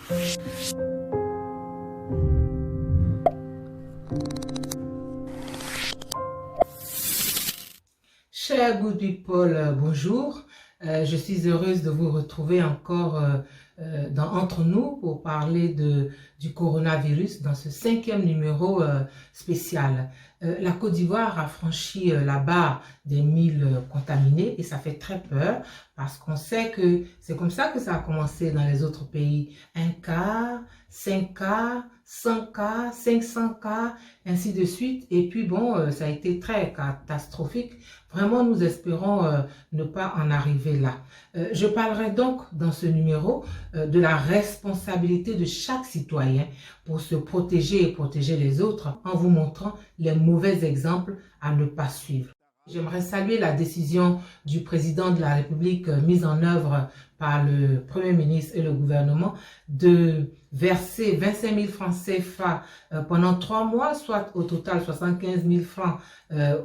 Chers good people, bonjour. Je suis heureuse de vous retrouver encore entre nous pour parler du coronavirus dans ce 5e numéro spécial. La Côte d'Ivoire a franchi la barre des 1000 contaminés et ça fait très peur parce qu'on sait que c'est comme ça que ça a commencé dans les autres pays. 1 cas, 5 cas, 100 cas, 500 cas, ainsi de suite. Et puis bon, ça a été très catastrophique. Vraiment, nous espérons ne pas en arriver là. Je parlerai donc dans ce numéro de la responsabilité de chaque citoyen pour se protéger et protéger les autres en vous montrant les mauvais exemples à ne pas suivre. J'aimerais saluer la décision du président de la République mise en œuvre par le Premier ministre et le gouvernement de verser 25 000 francs CFA pendant 3 mois, soit au total 75 000 francs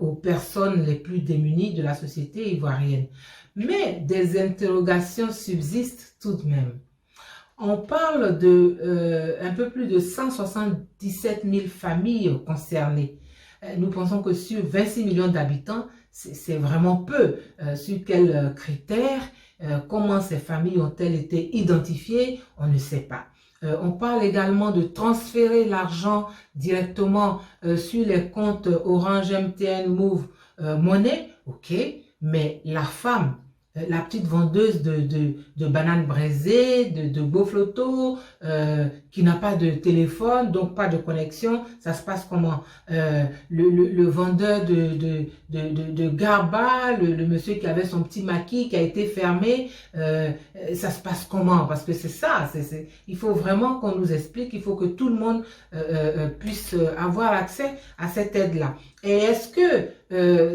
aux personnes les plus démunies de la société ivoirienne. Mais des interrogations subsistent tout de même. On parle de un peu plus de 177 000 familles concernées. Nous pensons que sur 26 millions d'habitants, c'est vraiment peu. Sur quels critères, comment ces familles ont-elles été identifiées, on ne sait pas. On parle également de transférer l'argent directement sur les comptes Orange, MTN, Move, Money, ok, mais la femme, la petite vendeuse de bananes braisées, de Gofloto, qui n'a pas de téléphone, donc pas de connexion, ça se passe comment? Le vendeur de Garba, le monsieur qui avait son petit maquis qui a été fermé, ça se passe comment? Parce que c'est ça, il faut vraiment qu'on nous explique, il faut que tout le monde puisse avoir accès à cette aide-là. Et est-ce que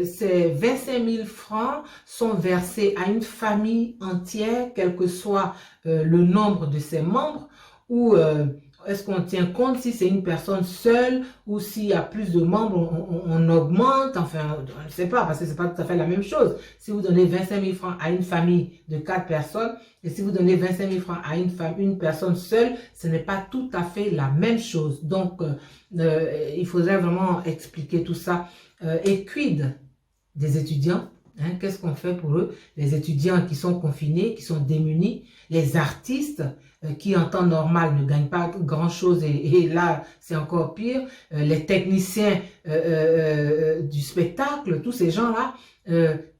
ces 25 000 francs sont versés à une famille entière, quel que soit le nombre de ses membres, ou est-ce qu'on tient compte si c'est une personne seule ou s'il y a plus de membres, on augmente, enfin, on ne sait pas, parce que c'est pas tout à fait la même chose. Si vous donnez 25 000 francs à une famille de 4 personnes, et si vous donnez 25 000 francs à une personne seule, ce n'est pas tout à fait la même chose. Donc, il faudrait vraiment expliquer tout ça. Et quid des étudiants? Qu'est-ce qu'on fait pour eux? Les étudiants qui sont confinés, qui sont démunis, les artistes qui en temps normal ne gagnent pas grand-chose et là c'est encore pire, les techniciens du spectacle, tous ces gens-là,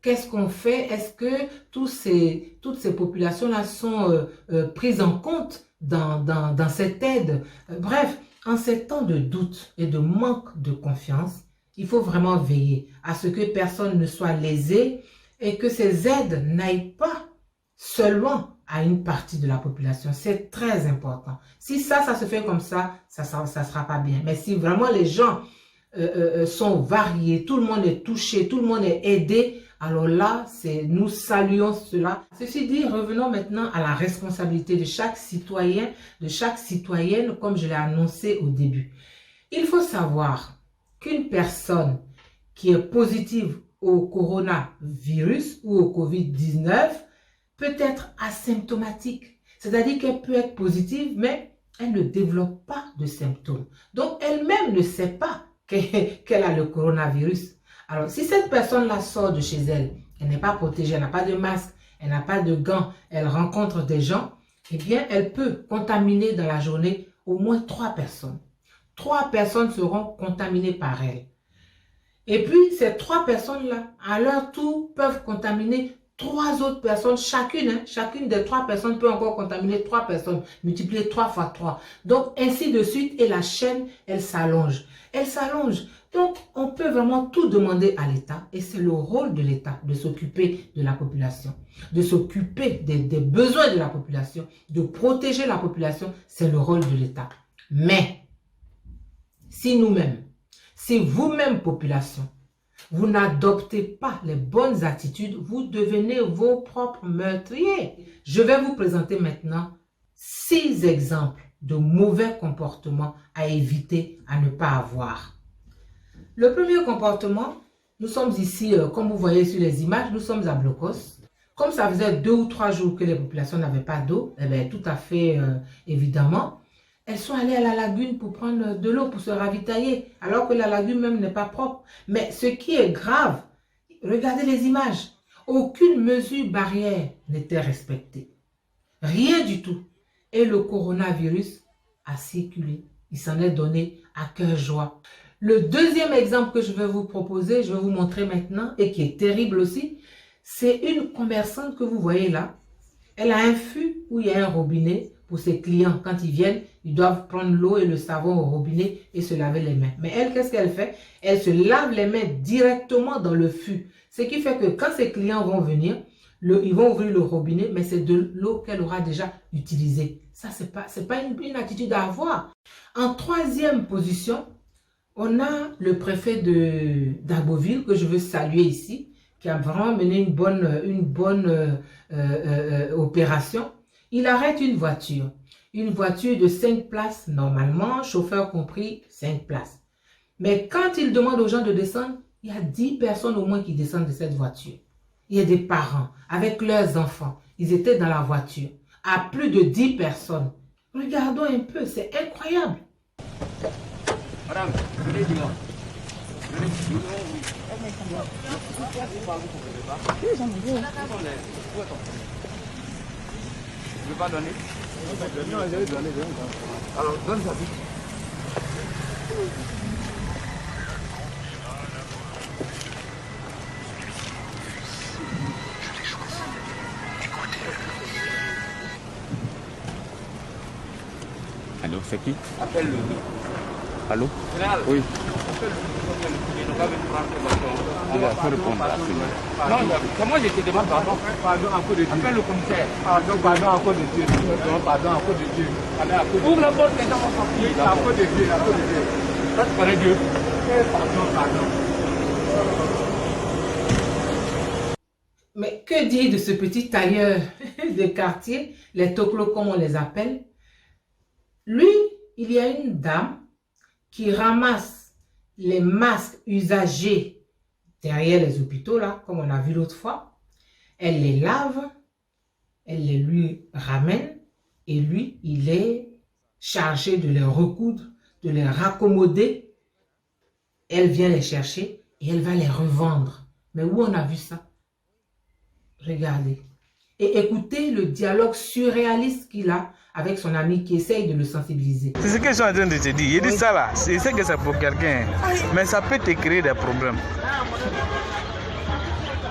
qu'est-ce qu'on fait? Est-ce que toutes ces populations-là sont prises en compte dans cette aide? Bref, en ces temps de doute et de manque de confiance, il faut vraiment veiller à ce que personne ne soit lésé et que ces aides n'aillent pas seulement à une partie de la population. C'est très important. Si ça se fait comme ça sera pas bien. Mais si vraiment les gens sont variés, tout le monde est touché, tout le monde est aidé, alors là, nous saluons cela. Ceci dit, revenons maintenant à la responsabilité de chaque citoyen, de chaque citoyenne, comme je l'ai annoncé au début. Il faut savoir qu'une personne qui est positive au coronavirus ou au Covid-19 peut être asymptomatique. C'est-à-dire qu'elle peut être positive, mais elle ne développe pas de symptômes. Donc, elle-même ne sait pas qu'elle a le coronavirus. Alors, si cette personne-là sort de chez elle, elle n'est pas protégée, elle n'a pas de masque, elle n'a pas de gants, elle rencontre des gens, eh bien, elle peut contaminer dans la journée au moins 3 personnes. 3 personnes seront contaminées par elle. Et puis, ces 3 personnes-là, à leur tour, peuvent contaminer 3 autres personnes, chacune des 3 personnes peut encore contaminer 3 personnes, multiplié 3 fois 3. Donc, ainsi de suite, et la chaîne, elle s'allonge. Elle s'allonge. Donc, on peut vraiment tout demander à l'État, et c'est le rôle de l'État de s'occuper de la population, de s'occuper des besoins de la population, de protéger la population, c'est le rôle de l'État. Mais, si nous-mêmes, si vous-même, population, vous n'adoptez pas les bonnes attitudes, vous devenez vos propres meurtriers. Je vais vous présenter maintenant 6 exemples de mauvais comportements à éviter, à ne pas avoir. Le premier comportement, nous sommes ici, comme vous voyez sur les images, nous sommes à Blocos. Comme ça faisait 2 ou 3 jours que les populations n'avaient pas d'eau, eh bien, tout à fait évidemment, elles sont allées à la lagune pour prendre de l'eau, pour se ravitailler, alors que la lagune même n'est pas propre. Mais ce qui est grave, regardez les images, aucune mesure barrière n'était respectée. Rien du tout. Et le coronavirus a circulé. Il s'en est donné à cœur joie. Le deuxième exemple que je vais vous proposer, je vais vous montrer maintenant, et qui est terrible aussi, c'est une commerçante que vous voyez là. Elle a un fût où il y a un robinet pour ses clients. Quand ils viennent, ils doivent prendre l'eau et le savon au robinet et se laver les mains. Mais elle, qu'est-ce qu'elle fait? Elle se lave les mains directement dans le fût. Ce qui fait que quand ses clients vont venir, ils vont ouvrir le robinet, mais c'est de l'eau qu'elle aura déjà utilisée. Ça, c'est pas une attitude à avoir. En troisième position, on a le préfet d'Agboville, que je veux saluer ici, qui a vraiment mené une bonne opération. Il arrête une voiture de 5 places, normalement, chauffeur compris, 5 places. Mais quand il demande aux gens de descendre, il y a 10 personnes au moins qui descendent de cette voiture. Il y a des parents avec leurs enfants. Ils étaient dans la voiture, à plus de 10 personnes. Regardons un peu, c'est incroyable. Madame, venez dehors. Je ne veux pas donner. Non, je vais donner. Alors, donne ça vite. Allô, c'est qui? Appelle-le. Allô? Général. Oui. Il va faut répondre à ce non, comment je te demande pardon? Pardon, en cause de Dieu. Appelle le commissaire. Pardon, en cause de Dieu. Pardon, en cause de Dieu. Ouvre la porte, les gens vont sortir. En cause de Dieu, en cause de Dieu. Ça, tu connais Dieu. Pardon. Mais que dire de ce petit tailleur de quartier, les toclos comme on les appelle? Lui, il y a une dame qui ramasse les masques usagés derrière les hôpitaux, là, comme on a vu l'autre fois. Elle les lave, elle les lui ramène, et lui, il est chargé de les recoudre, de les raccommoder. Elle vient les chercher et elle va les revendre. Mais où on a vu ça? Regardez. Et écoutez le dialogue surréaliste qu'il a avec son ami qui essaye de le sensibiliser. C'est ce que je suis en train de te dire. Il dit ça là, je sais que c'est pour quelqu'un, mais ça peut te créer des problèmes.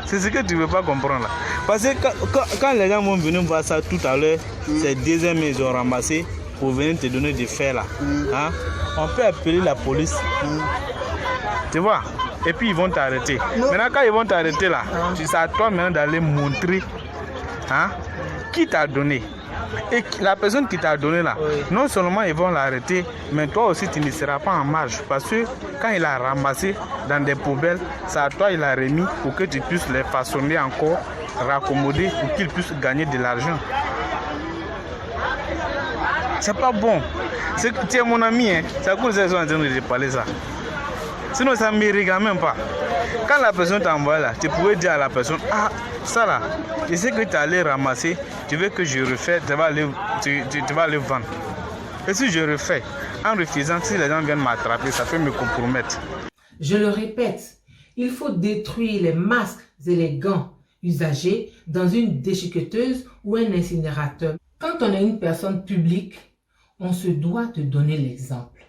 C'est ce que tu ne veux pas comprendre là. Parce que quand les gens vont venir voir ça tout à l'heure, ces deuxièmes ils ont ramassé pour venir te donner des faits là. Hein? On peut appeler la police. Tu vois? Et puis ils vont t'arrêter. Maintenant quand ils vont t'arrêter là, c'est à toi maintenant d'aller montrer hein, qui t'a donné. Et la personne qui t'a donné là, non seulement ils vont l'arrêter, mais toi aussi tu ne seras pas en marge. Parce que quand il a ramassé dans des poubelles, c'est à toi il a remis pour que tu puisses les façonner encore, raccommoder pour qu'ils puissent gagner de l'argent. C'est pas bon. Tu es mon ami, hein. C'est à cause de ça que je suis en train de parler ça. Sinon ça ne me regarde même pas. Quand la personne t'envoie là, tu pouvais dire à la personne, ah, ça là, je sais que tu es allé ramasser, tu veux que je refais, tu vas aller vendre. Et si je refais, en refusant, si les gens viennent m'attraper, ça peut me compromettre. Je le répète, il faut détruire les masques et les gants usagés dans une déchiqueteuse ou un incinérateur. Quand on est une personne publique, on se doit de donner l'exemple.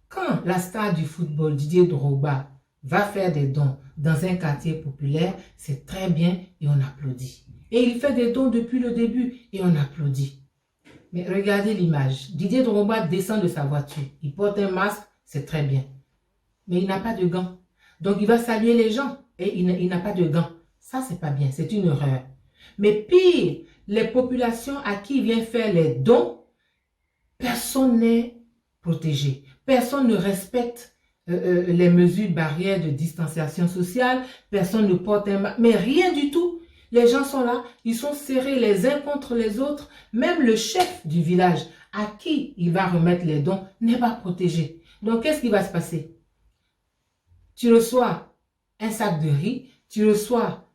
Quand la star du football, Didier Drogba, va faire des dons dans un quartier populaire, c'est très bien et on applaudit. Et il fait des dons depuis le début et on applaudit. Mais regardez l'image. Didier Drogba descend de sa voiture. Il porte un masque, c'est très bien. Mais il n'a pas de gants. Donc il va saluer les gens et il n'a pas de gants. Ça, c'est pas bien, c'est une erreur. Mais pire, les populations à qui il vient faire les dons, personne n'est protégé. Personne ne respecte les mesures barrières de distanciation sociale, personne ne porte un masque, mais rien du tout. Les gens sont là, ils sont serrés les uns contre les autres. Même le chef du village à qui il va remettre les dons n'est pas protégé. Donc, qu'est-ce qui va se passer? Tu reçois un sac de riz, tu reçois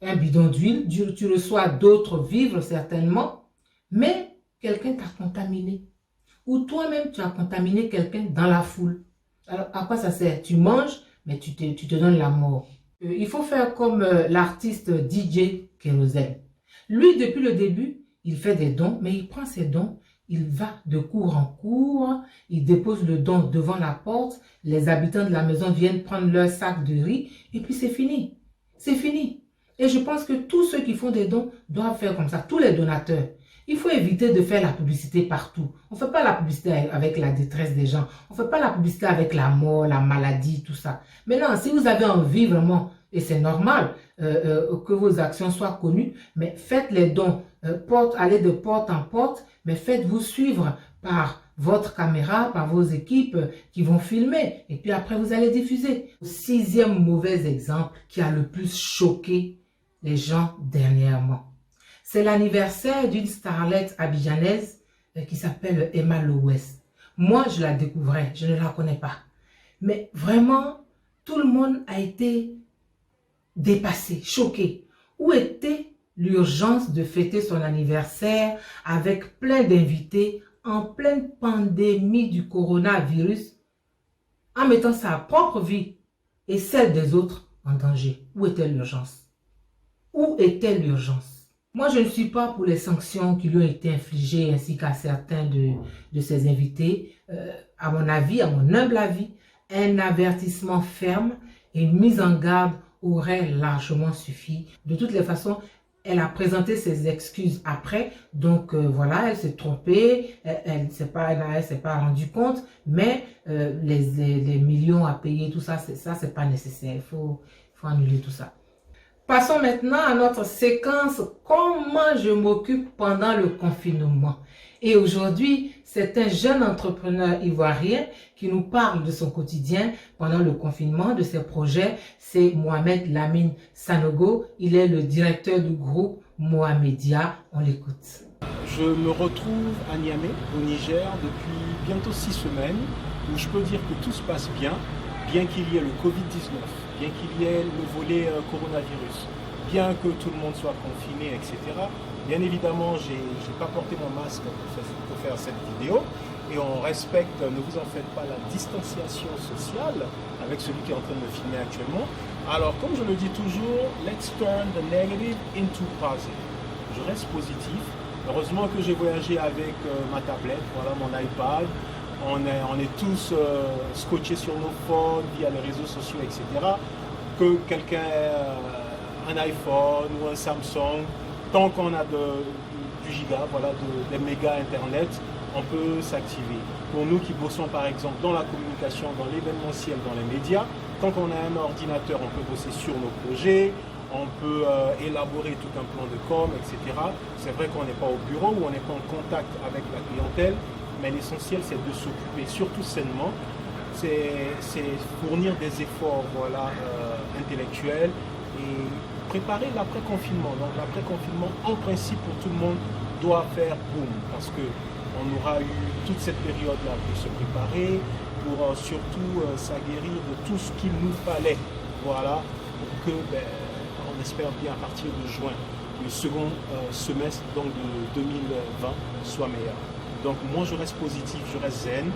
un bidon d'huile, tu reçois d'autres vivres certainement, mais quelqu'un t'a contaminé. Ou toi-même, tu as contaminé quelqu'un dans la foule. Alors, à quoi ça sert? Tu manges, mais tu te donnes la mort. Il faut faire comme l'artiste DJ Kérosène. Lui, depuis le début, il fait des dons, mais il prend ses dons, il va de cour en cour, il dépose le don devant la porte, les habitants de la maison viennent prendre leur sac de riz, et puis c'est fini. C'est fini. Et je pense que tous ceux qui font des dons doivent faire comme ça, tous les donateurs. Il faut éviter de faire la publicité partout. On ne fait pas la publicité avec la détresse des gens. On ne fait pas la publicité avec la mort, la maladie, tout ça. Maintenant, si vous avez envie vraiment, et c'est normal que vos actions soient connues, mais faites les dons, allez de porte en porte, mais faites-vous suivre par votre caméra, par vos équipes qui vont filmer. Et puis après, vous allez diffuser. Sixième mauvais exemple qui a le plus choqué les gens dernièrement. C'est l'anniversaire d'une starlette abidjanaise qui s'appelle Emma Lowes. Moi, je la découvrais, je ne la connais pas. Mais vraiment, tout le monde a été dépassé, choqué. Où était l'urgence de fêter son anniversaire avec plein d'invités en pleine pandémie du coronavirus, en mettant sa propre vie et celle des autres en danger? Où était l'urgence? Où était l'urgence? Moi, je ne suis pas pour les sanctions qui lui ont été infligées ainsi qu'à certains de ses invités. À mon avis, à mon humble avis, un avertissement ferme et une mise en garde aurait largement suffi. De toutes les façons, elle a présenté ses excuses après. Donc voilà, elle s'est trompée, elle ne s'est pas rendue compte, mais les millions à payer, tout ça, c'est pas nécessaire. Il faut annuler tout ça. Passons maintenant à notre séquence « Comment je m'occupe pendant le confinement ». Et aujourd'hui, c'est un jeune entrepreneur ivoirien qui nous parle de son quotidien pendant le confinement, de ses projets. C'est Mohamed Lamine Sanogo. Il est le directeur du groupe Mohamedia. On l'écoute. Je me retrouve à Niamey, au Niger, depuis bientôt 6 semaines, où je peux dire que tout se passe bien qu'il y ait le Covid-19, bien qu'il y ait le volet coronavirus, bien que tout le monde soit confiné, etc. Bien évidemment, je n'ai pas porté mon masque pour faire cette vidéo et on respecte, ne vous en faites pas, la distanciation sociale avec celui qui est en train de me filmer actuellement. Alors, comme je le dis toujours, let's turn the negative into positive. Je reste positif. Heureusement que j'ai voyagé avec ma tablette, voilà mon iPad. On est tous scotchés sur nos phones, via les réseaux sociaux, etc. Que quelqu'un ait un iPhone ou un Samsung, tant qu'on a du giga, voilà, des mégas Internet, on peut s'activer. Pour nous qui bossons par exemple dans la communication, dans l'événementiel, dans les médias, tant qu'on a un ordinateur, on peut bosser sur nos projets, on peut élaborer tout un plan de com, etc. C'est vrai qu'on n'est pas au bureau ou on n'est pas en contact avec la clientèle, mais l'essentiel c'est de s'occuper, surtout sainement, c'est fournir des efforts, voilà, intellectuels et préparer l'après-confinement. Donc l'après-confinement, en principe, pour tout le monde, doit faire boum, parce qu'on aura eu toute cette période-là pour se préparer, pour surtout s'aguerrir de tout ce qu'il nous fallait, voilà, pour que, on espère bien à partir de juin, le second semestre donc, de 2020 soit meilleur. Donc moi je reste positif, je reste zen.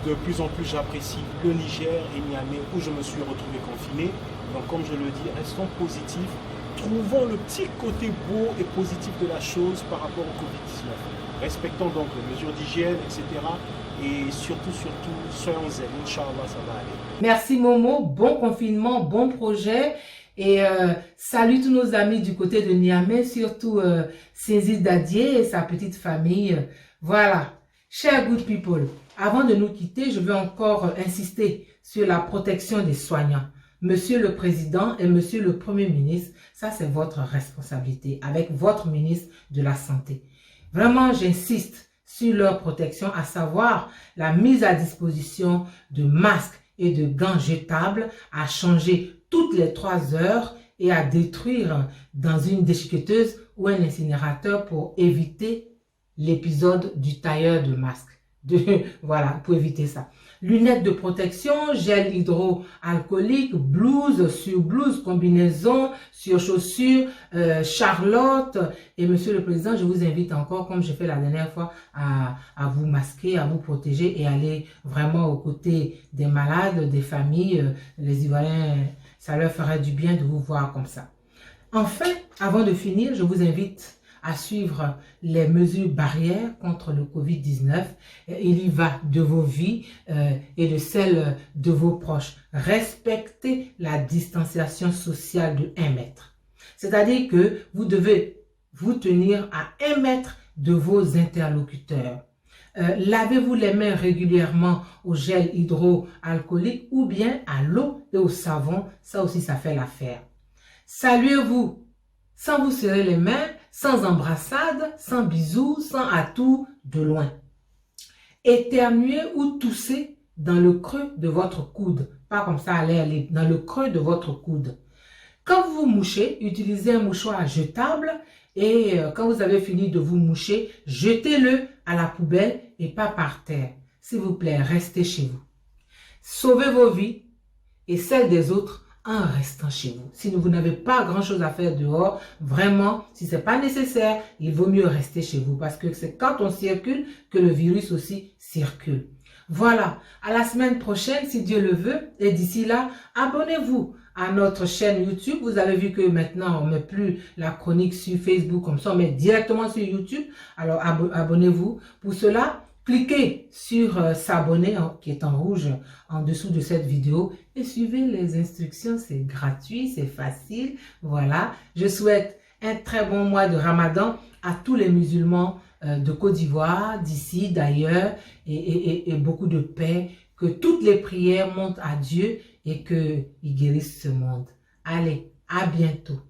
De plus en plus j'apprécie le Niger et Niamey où je me suis retrouvé confiné. Donc comme je le dis, restons positifs. Trouvons le petit côté beau et positif de la chose par rapport au Covid-19. Respectons donc les mesures d'hygiène, etc. Et surtout, soyons zen. Inch'Allah, ça va aller. Merci Momo, bon confinement, bon projet. Et salut tous nos amis du côté de Niamey, surtout Cézid Dadier et sa petite famille. Voilà, chers good people, avant de nous quitter, je veux encore insister sur la protection des soignants. Monsieur le Président et Monsieur le Premier ministre, ça c'est votre responsabilité avec votre ministre de la Santé. Vraiment, j'insiste sur leur protection, à savoir la mise à disposition de masques et de gants jetables à changer toutes les 3 heures et à détruire dans une déchiqueteuse ou un incinérateur pour éviter l'épisode du tailleur de masques. Voilà, pour éviter ça. Lunettes de protection, gel hydroalcoolique, blouse sur blouse, combinaison sur chaussures, Charlotte. Et Monsieur le Président, je vous invite encore, comme j'ai fait la dernière fois, à vous masquer, à vous protéger et aller vraiment aux côtés des malades, des familles. Les Ivoiriens, ça leur ferait du bien de vous voir comme ça. Enfin, avant de finir, je vous invite à suivre les mesures barrières contre le Covid-19. Il y va de vos vies et de celles de vos proches. Respectez la distanciation sociale de 1 mètre. C'est-à-dire que vous devez vous tenir à 1 mètre de vos interlocuteurs. Lavez-vous les mains régulièrement au gel hydroalcoolique ou bien à l'eau et au savon. Ça aussi, ça fait l'affaire. Saluez-vous sans vous serrer les mains, sans embrassade, sans bisous, sans atout de loin. Éternuez ou toussez dans le creux de votre coude. Pas comme ça, allez, dans le creux de votre coude. Quand vous vous mouchez, utilisez un mouchoir jetable et quand vous avez fini de vous moucher, jetez-le à la poubelle et pas par terre. S'il vous plaît, restez chez vous. Sauvez vos vies et celles des autres en restant chez vous. Si vous n'avez pas grand-chose à faire dehors, vraiment, si ce n'est pas nécessaire, il vaut mieux rester chez vous parce que c'est quand on circule que le virus aussi circule. Voilà, à la semaine prochaine, si Dieu le veut. Et d'ici là, abonnez-vous à notre chaîne YouTube. Vous avez vu que maintenant, on ne met plus la chronique sur Facebook comme ça, on met directement sur YouTube. Alors, abonnez-vous. Pour cela, cliquez sur s'abonner qui est en rouge en dessous de cette vidéo et suivez les instructions. C'est gratuit, c'est facile. Voilà, je souhaite un très bon mois de Ramadan à tous les musulmans de Côte d'Ivoire, d'ici, d'ailleurs, et beaucoup de paix. Que toutes les prières montent à Dieu et qu'il guérisse ce monde. Allez, à bientôt.